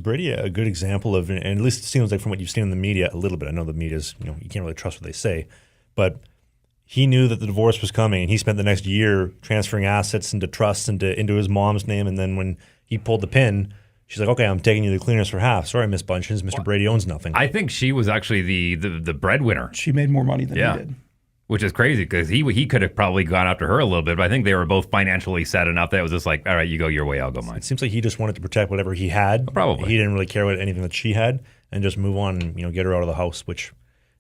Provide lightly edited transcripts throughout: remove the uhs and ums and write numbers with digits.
Brady a good example of, and at least it seems like from what you've seen in the media a little bit, I know the media's, you can't really trust what they say, but he knew that the divorce was coming, and he spent the next year transferring assets into trusts into his mom's name, and then when he pulled the pin, she's like, okay, I'm taking you to the cleaners for half. Sorry, Miss Bunches, Mr. Brady owns nothing. I think she was actually the breadwinner. She made more money than he did. Which is crazy because he could have probably gone after her a little bit, but I think they were both financially set enough that it was just like, all right, you go your way, I'll go mine. It seems like he just wanted to protect whatever he had. Probably. He didn't really care about anything that she had and just move on and, get her out of the house, which,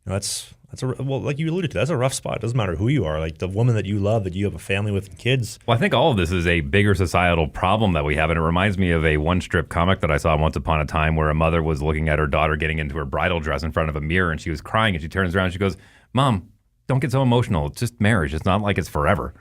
that's like you alluded to, that's a rough spot. It doesn't matter who you are. Like the woman that you love, that you have a family with and kids. Well, I think all of this is a bigger societal problem that we have, and it reminds me of a one-strip comic that I saw once upon a time where a mother was looking at her daughter getting into her bridal dress in front of a mirror, and she was crying, and she turns around and she goes, Mom, don't get so emotional. It's just marriage. It's not like it's forever,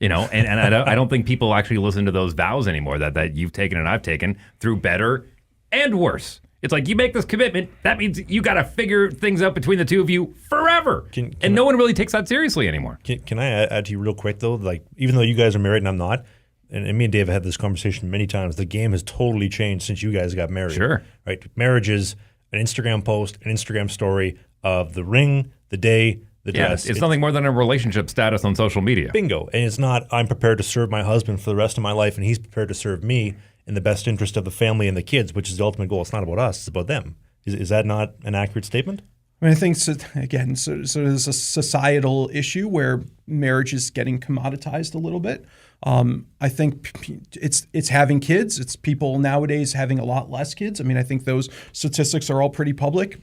and I don't think people actually listen to those vows anymore that you've taken and I've taken through better and worse. It's like you make this commitment, that means you got to figure things out between the two of you forever. And no one really takes that seriously anymore. Can I add to you real quick though? Like even though you guys are married and I'm not, and me and Dave have had this conversation many times, the game has totally changed since you guys got married. Sure. Right? Marriage is an Instagram post, an Instagram story of the ring, the day, the dress. It's nothing more than a relationship status on social media. Bingo. And it's not, I'm prepared to serve my husband for the rest of my life and he's prepared to serve me in the best interest of the family and the kids, which is the ultimate goal. It's not about us, it's about them. Is that not an accurate statement? I mean, I think, so there's a societal issue where marriage is getting commoditized a little bit. I think it's having kids. It's people nowadays having a lot less kids. I mean, I think those statistics are all pretty public.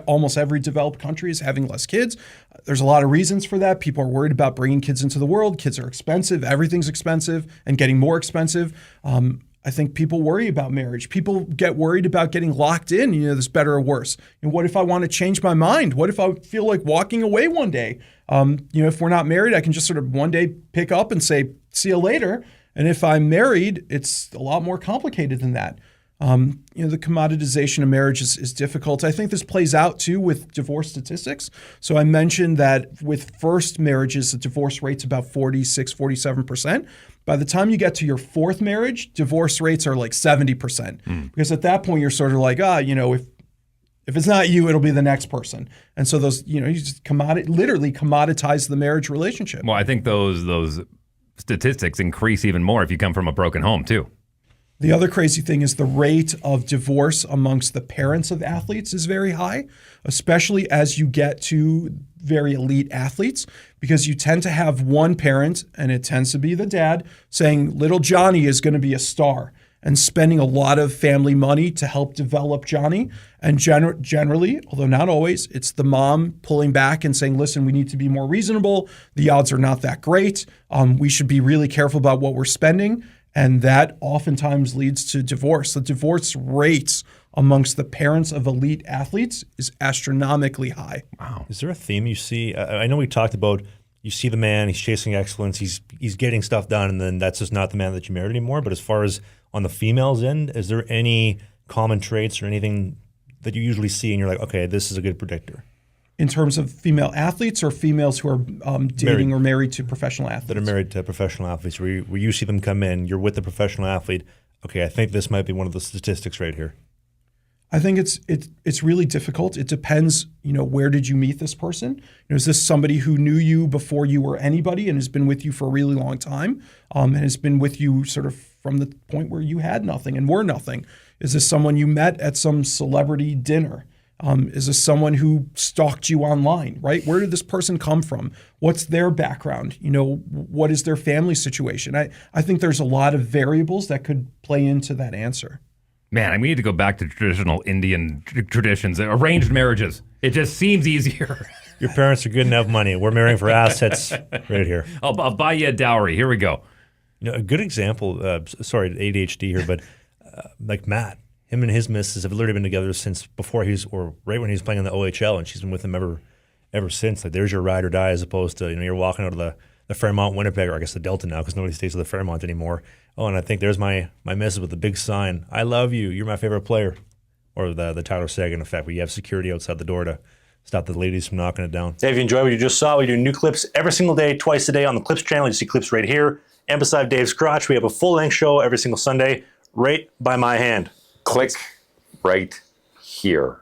Almost every developed country is having less kids. There's a lot of reasons for that. People are worried about bringing kids into the world. Kids are expensive. Everything's expensive and getting more expensive. I think people worry about marriage. People get worried about getting locked in, this better or worse. What if I want to change my mind? What if I feel like walking away one day? If we're not married, I can just sort of one day pick up and say, see you later. And if I'm married, it's a lot more complicated than that. The commoditization of marriage is difficult. I think this plays out too with divorce statistics. So I mentioned that with first marriages, the divorce rate's about 46, 47%. By the time you get to your fourth marriage, divorce rates are like 70%. Because at that point, you're sort of like, if it's not you, it'll be the next person. And so those, you just literally commoditize the marriage relationship. Well, I think those statistics increase even more if you come from a broken home too. The other crazy thing is the rate of divorce amongst the parents of athletes is very high, especially as you get to very elite athletes, because you tend to have one parent, and it tends to be the dad, saying little Johnny is going to be a star and spending a lot of family money to help develop Johnny. And generally, although not always, it's the mom pulling back and saying, listen, we need to be more reasonable. The odds are not that great. We should be really careful about what we're spending. And that oftentimes leads to divorce. The divorce rates amongst the parents of elite athletes is astronomically high. Wow. Is there a theme you see? I know we talked about, you see the man, he's chasing excellence, he's getting stuff done, and then that's just not the man that you married anymore. But as far as on the females' end, is there any common traits or anything that you usually see and you're like, okay, this is a good predictor? In terms of female athletes or females who are dating or married to professional athletes? That are married to professional athletes, where you see them come in, you're with the professional athlete. Okay, I think this might be one of the statistics right here. I think it's really difficult. It depends, where did you meet this person? Is this somebody who knew you before you were anybody and has been with you for a really long time and has been with you sort of from the point where you had nothing and were nothing? Is this someone you met at some celebrity dinner? Is this someone who stalked you online, right? Where did this person come from? What's their background? What is their family situation? I think there's a lot of variables that could play into that answer. Man, we need to go back to traditional Indian traditions, arranged marriages. It just seems easier. Your parents are good enough money. We're marrying for assets right here. I'll buy you a dowry. Here we go. A good example, sorry, ADHD here, but like Matt. Him and his missus have literally been together since before right when he was playing in the OHL, and she's been with him ever since. Like, there's your ride or die, as opposed to, you're walking out of the Fairmont, Winnipeg, or I guess the Delta now, because nobody stays at the Fairmont anymore. Oh, and I think there's my missus with the big sign, I love you, you're my favorite player. Or the Tyler Seguin effect, where you have security outside the door to stop the ladies from knocking it down. Hey, if you enjoyed what you just saw, we do new clips every single day, twice a day on the Clips channel. You see clips right here. And beside Dave's crotch, we have a full-length show every single Sunday, right by my hand. Click, right here.